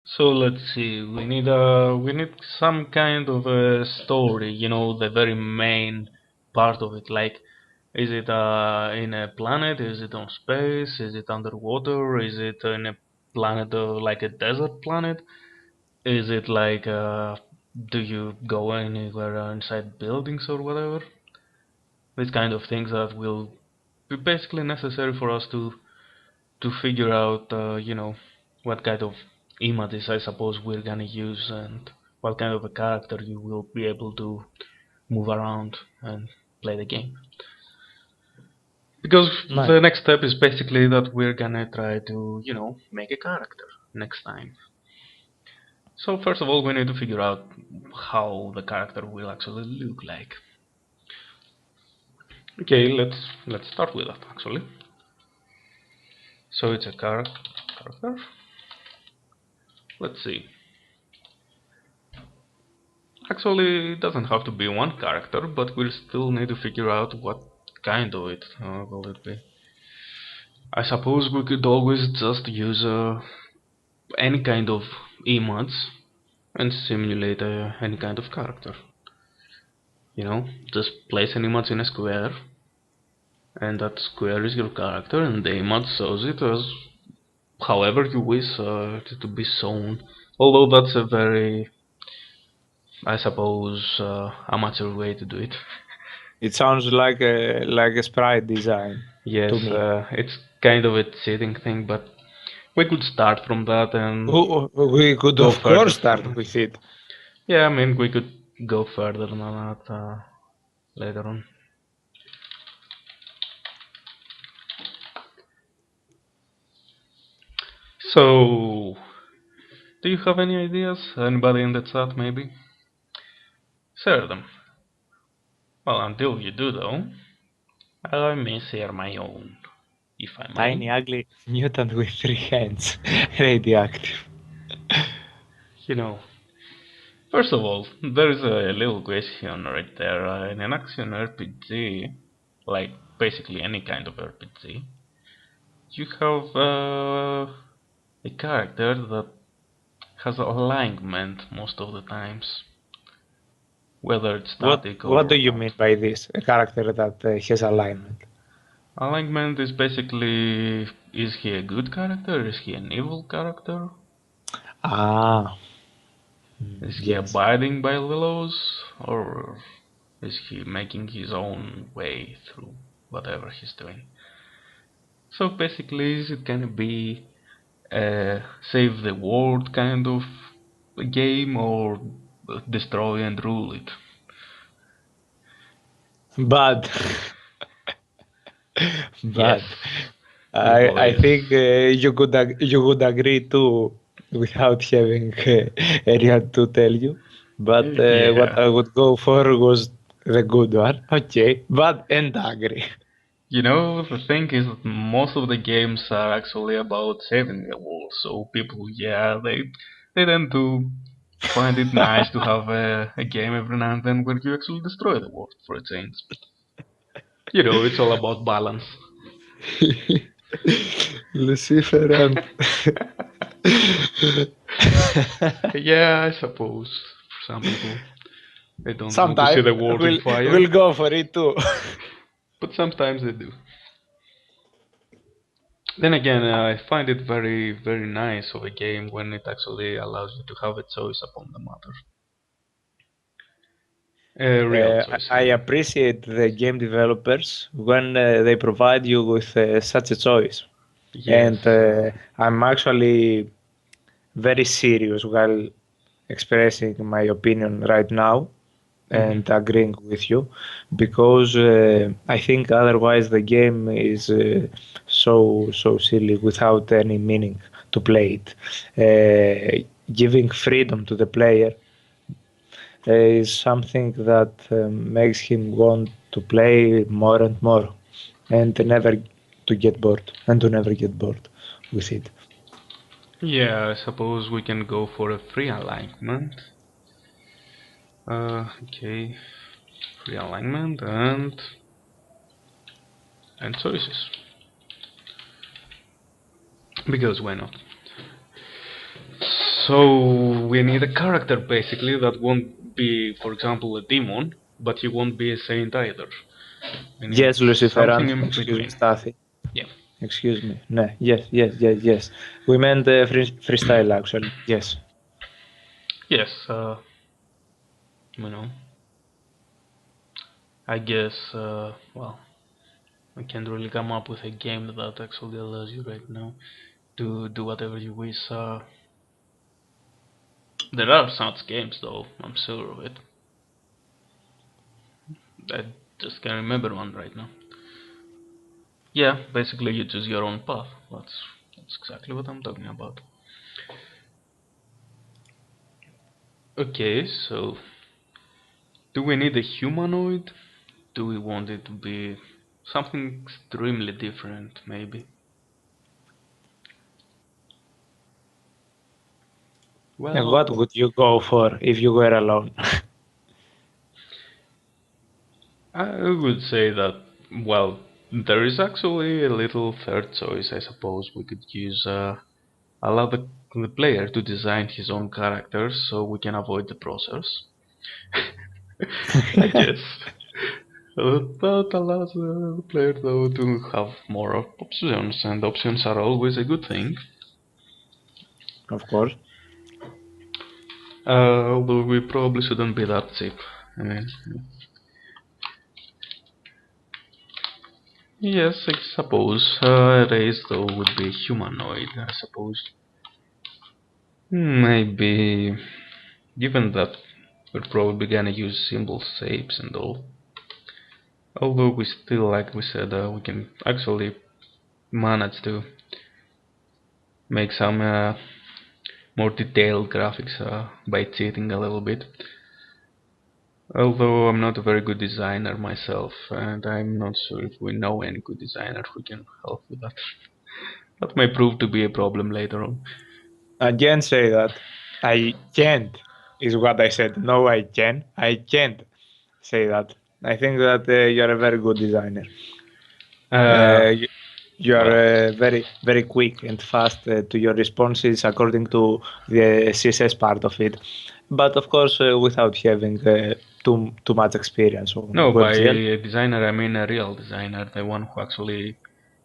So let's see. We need some kind of a story. The very main part of it. Like, is it in a planet? Is it on space? Is it underwater? Is it in a planet like a desert planet? Is it like do you go anywhere inside buildings or whatever? These kind of things that will be basically necessary for us to figure out, what kind of images I suppose we're gonna use and what kind of a character you will be able to move around and play the game. Because Nice. the next step is basically that we're gonna try to, make a character next time. So first of all, we need to figure out how the character will actually look like. Okay, let's start with that actually. So it's a character. Let's see. Actually, it doesn't have to be one character, but we'll still need to figure out what kind of it will it be. I suppose we could always just use any kind of emotes and simulate any kind of character. Just place an emote in a square, and that square is your character, and the emote shows it as however you wish to be shown. Although that's a very, I suppose, amateur way to do it. It sounds like a sprite design Yes, to me. it's kind of a cheating thing, but we could start from that and We could go of further course from start it. with it. Yeah, I mean, we could go further than that later on. So, do you have any ideas? Anybody in the chat, maybe? Share them. Well, until you do, though, I may share my own, if I may. Tiny ugly mutant with three hands, radioactive. You know, first of all, there is a little question right there. In an action RPG, like basically any kind of RPG, you have a character that has alignment most of the times, whether it's static What do or you not. mean by this? A character that has alignment? Alignment is basically, is he a good character? Is he an evil character? Ah, Is he yes. abiding by the laws? Or is he making his own way through whatever he's doing? So basically, it can be a save the world kind of game or destroy and rule it. But Yes, but it I is. think you could agree too without having a real to tell you. But what Yeah. I would go for was the good one. Okay, but and agree. The thing is that most of the games are actually about saving the world, so people, yeah, they tend to find it nice to have a game every now and then where you actually destroy the world for a change. It's all about balance. Lucifer Yeah, I suppose for some people they don't want to see sometime the world in fire, we'll go for it too. but sometimes they do. Then again, I find it very, very nice of a game when it actually allows you to have a choice upon the matter. A real choice, I I mean. appreciate the game developers when they provide you with such a choice. Yes. And I'm actually very serious while expressing my opinion right now Mhm. and agreeing with you because I think otherwise the game is so silly without any meaning to play it. Giving freedom to the player is something that makes him want to play more and more and never to get bored and to never get bored with it. Yeah, I suppose we can go for a free alignment. Okay, free alignment and choices. Because why not? So we need a character basically that won't be, for example, a demon, but he won't be a saint either. We need Yes, Lucifer, something and in excuse me, between. Stathi. Yeah. Excuse me. No, yes, yes, yes, yes. We meant freestyle actually. Yes. Yes. You know, I guess. Well, I can't really come up with a game that actually allows you right now to do whatever you wish. There are such games though. I'm sure of it. I just can't remember one right now. Yeah, basically you choose your own path. That's exactly what I'm talking about. Okay, so do we need a humanoid? Do we want it to be something extremely different, maybe? And what Well, would you go for if you were alone? I would say that, well, there is actually a little third choice, I suppose. We could use allow the player to design his own characters so we can avoid the process. I guess. That allows the player though to have more options, and options are always a good thing. Of course. Although we probably shouldn't be that cheap. I mean, yes, I suppose race though would be humanoid. I suppose maybe, given that we're probably gonna use symbol shapes and all. Although we still, like we said, we can actually manage to make some more detailed graphics by cheating a little bit. Although I'm not a very good designer myself, and I'm not sure if we know any good designers who can help with that. That may prove to be a problem later on. I can't say that. I can't, is what I said. No, I can. I can't say that. I think that you're a very good designer. Uh, Uh, you, you are well, very, very quick and fast to your responses according to the CSS part of it. But of course, without having too much experience on no, by WebGL. a designer I mean a real designer, the one who actually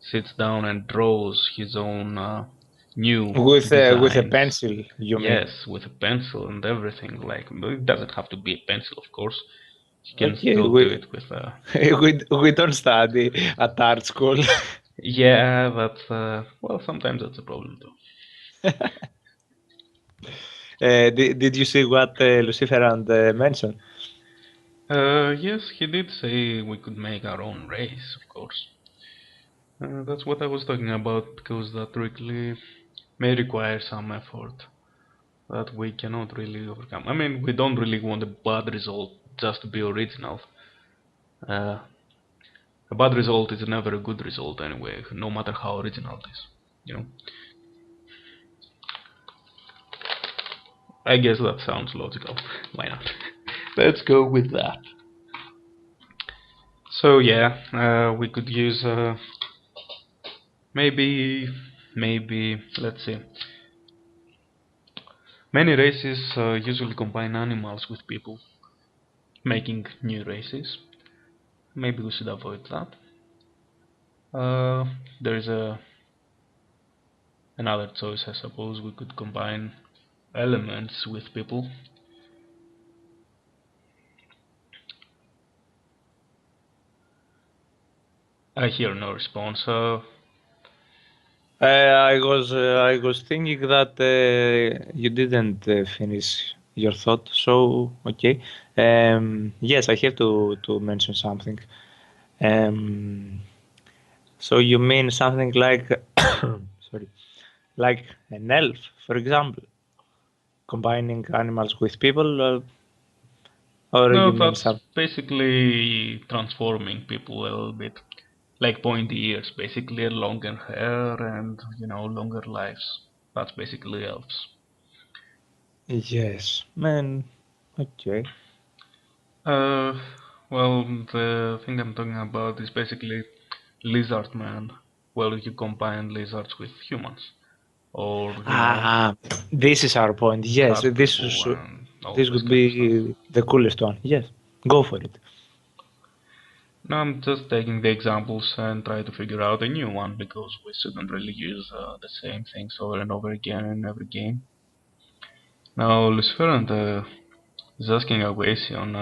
sits down and draws his own new With a designs. pencil, you mean? Yes, with a pencil and everything. Like it doesn't have to be a pencil, of course. You can Okay, still do it with a. we don't study at art school. Yeah, but well, sometimes that's a problem too. Did you see what Lucifer and mentioned? Yes, he did say we could make our own race, of course. That's what I was talking about because that really may require some effort that we cannot really overcome. I mean, we don't really want a bad result just to be original. Uh, a bad result is never a good result anyway, no matter how original it is. You know, I guess that sounds logical. Why not? Let's go with that. So yeah, we could use maybe, let's see. Many races usually combine animals with people, making new races. Maybe we should avoid that. There is another choice, I suppose. We could combine elements with people. I hear no response. I was thinking that you didn't finish your thought. So okay. Yes, I have to mention something. Um, so you mean something like sorry, like an elf, for example, combining animals with people, or you No, mean that's some? basically transforming people a little bit. Like pointy ears, basically longer hair and longer lives. That's basically elves. Yes, man. Okay. Uh, well, the thing I'm talking about is basically lizard man. Well, you combine lizards with humans. or Ah, this is our point. Yes, comfortable and all this this would kind of stuff. be the coolest one. Yes, go for it. No, I'm just taking the examples and try to figure out a new one because we shouldn't really use the same things over and over again in every game. Now, Luciferant is asking a question: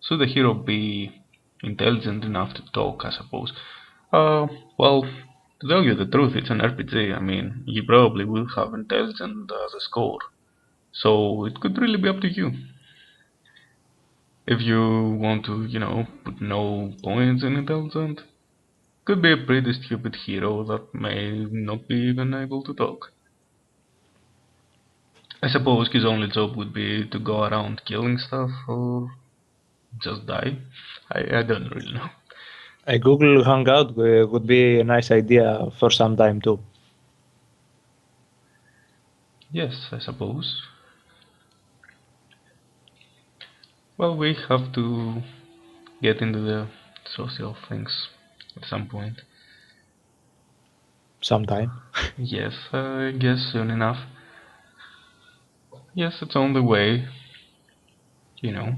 should the hero be intelligent enough to talk? I suppose. Uh, well, to tell you the truth, it's an RPG. I mean, you probably will have intelligence as a score, so it could really be up to you. If you want to, put no points in intelligence, could be a pretty stupid hero that may not be even able to talk. I suppose his only job would be to go around killing stuff or just die. I don't really know. A Google Hangout would be a nice idea for some time too. Yes, I suppose. Well, we have to get into the social things at some point. Sometime. Yes, I guess soon enough. Yes, it's on the way, you know.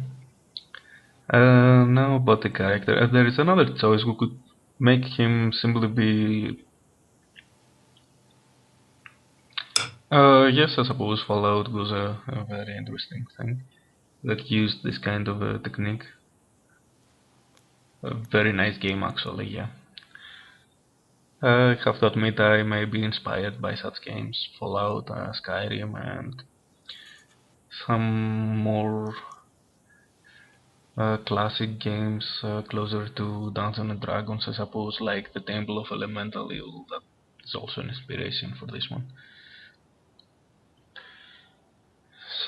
Now about the character. There is another choice. We could make him simply be. Yes, I suppose Fallout was a very interesting thing that used this kind of a technique. A very nice game, actually, yeah. I have to admit I may be inspired by such games, Fallout, Skyrim, and some more classic games closer to Dungeons and Dragons, I suppose, like the Temple of Elemental Evil. That is also an inspiration for this one.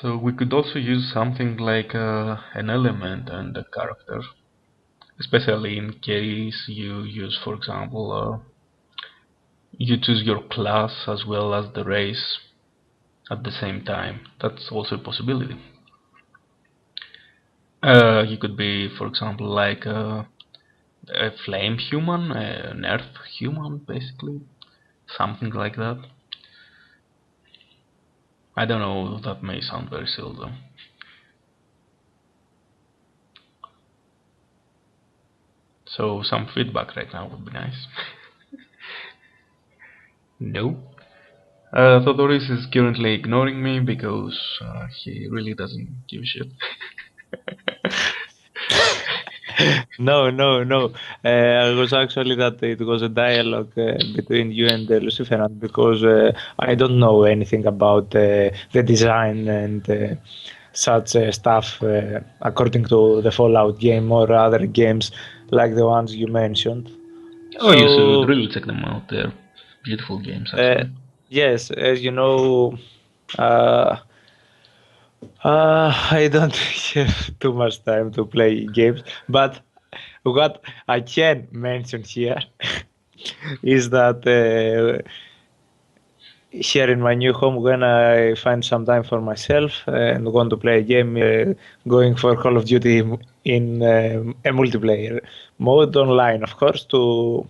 So we could also use something like an element and a character, especially in case you use, for example, you choose your class as well as the race at the same time. That's also a possibility. You could be, for example, like a flame human, an earth human, basically, something like that. I don't know, that may sound very silly though. So some feedback right now would be nice. No. Thodoris is currently ignoring me because he really doesn't give a shit. No, no, no. It was actually that it was a dialogue between you and Luciferant because I don't know anything about the design and such stuff according to the Fallout game or other games like the ones you mentioned. Oh, you should So, really check them out. They're beautiful games, uh, actually. yes, as you know, uh, I don't have too much time to play games, but what I can mention here is that here in my new home, when I find some time for myself and want to play a game, going for Call of Duty in a multiplayer mode online, of course, to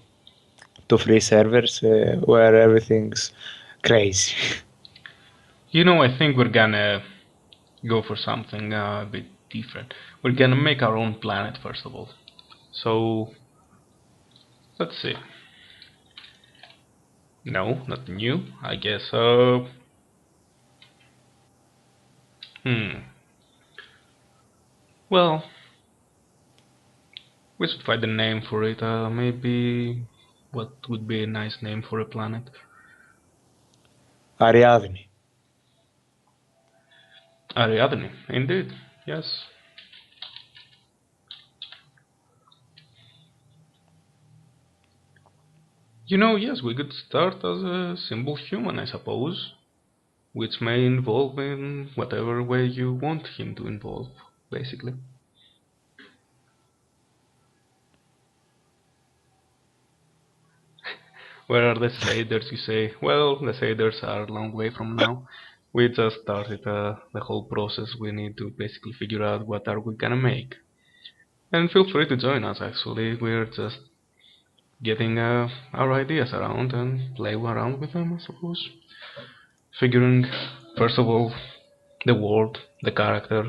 free servers where everything's crazy. I think we're gonna go for something a bit different. We're gonna make our own planet, first of all. So, let's see. No, not new, I guess. Hmm. Well, we should find a name for it. Maybe. What would be a nice name for a planet? Ariadne. Ariadne, indeed. Yes. Yes, we could start as a simple human, I suppose, which may involve in whatever way you want him to involve, basically. Where are the shaders, you say? Well, the shaders are a long way from now. We just started the whole process. We need to basically figure out what are we gonna make. And feel free to join us, actually. We're just getting our ideas around and play around with them, I suppose. figuring first of all the world, the character,